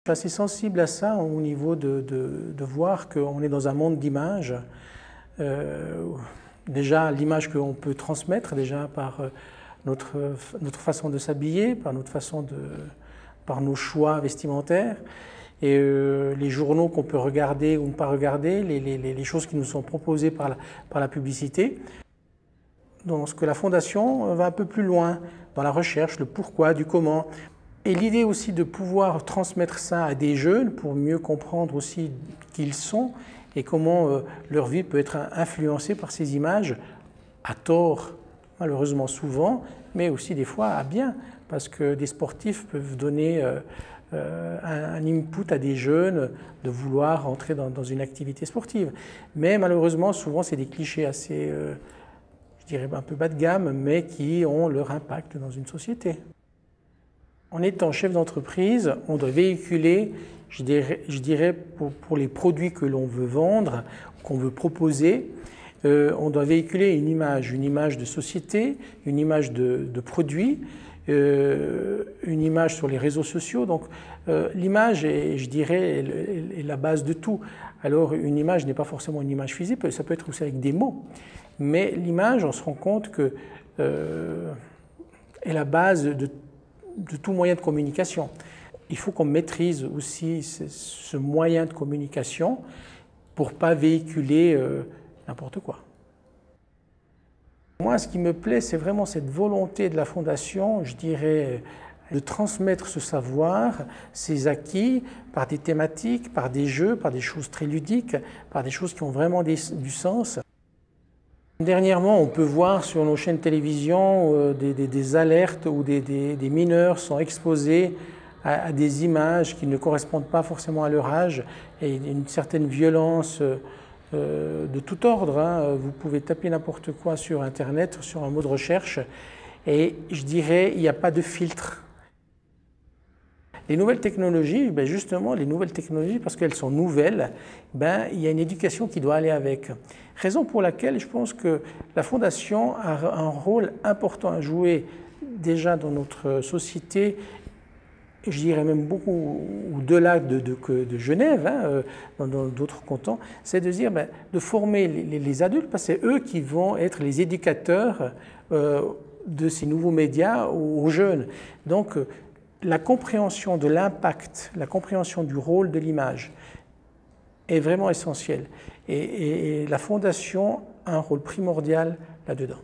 Je suis assez sensible à ça au niveau de voir qu'on est dans un monde d'images. Déjà, l'image qu'on peut transmettre déjà par notre façon de s'habiller, par nos choix vestimentaires, et les journaux qu'on peut regarder ou ne pas regarder, les choses qui nous sont proposées par la publicité. Donc, ce que la Fondation va un peu plus loin dans la recherche, le pourquoi, du comment. Et l'idée aussi de pouvoir transmettre ça à des jeunes pour mieux comprendre aussi qui ils sont et comment leur vie peut être influencée par ces images, à tort, malheureusement souvent, mais aussi des fois à bien, parce que des sportifs peuvent donner un input à des jeunes de vouloir entrer dans une activité sportive. Mais malheureusement, souvent, c'est des clichés assez, je dirais, un peu bas de gamme, mais qui ont leur impact dans une société. En étant chef d'entreprise, on doit véhiculer, je dirais pour les produits que l'on veut vendre, qu'on veut proposer, on doit véhiculer une image de société, une image de produit, une image sur les réseaux sociaux. Donc l'image, je dirais, est la base de tout. Alors une image n'est pas forcément une image physique, ça peut être aussi avec des mots. Mais l'image, on se rend compte que est la base de tout moyen de communication. Il faut qu'on maîtrise aussi ce moyen de communication pour ne pas véhiculer n'importe quoi. Moi, ce qui me plaît, c'est vraiment cette volonté de la Fondation, je dirais, de transmettre ce savoir, ces acquis, par des thématiques, par des jeux, par des choses très ludiques, par des choses qui ont vraiment du sens. Dernièrement, on peut voir sur nos chaînes de télévision des alertes où des mineurs sont exposés à des images qui ne correspondent pas forcément à leur âge et une certaine violence de tout ordre. Vous pouvez taper n'importe quoi sur Internet, sur un mot de recherche, et je dirais, il n'y a pas de filtre. Les nouvelles technologies, justement, les nouvelles technologies, parce qu'elles sont nouvelles, il y a une éducation qui doit aller avec. Raison pour laquelle je pense que la Fondation a un rôle important à jouer déjà dans notre société, je dirais même beaucoup au-delà de Genève, dans d'autres cantons, c'est de dire de former les adultes, parce que c'est eux qui vont être les éducateurs de ces nouveaux médias aux jeunes. Donc, la compréhension de l'impact, la compréhension du rôle de l'image est vraiment essentielle. Et la Fondation a un rôle primordial là-dedans.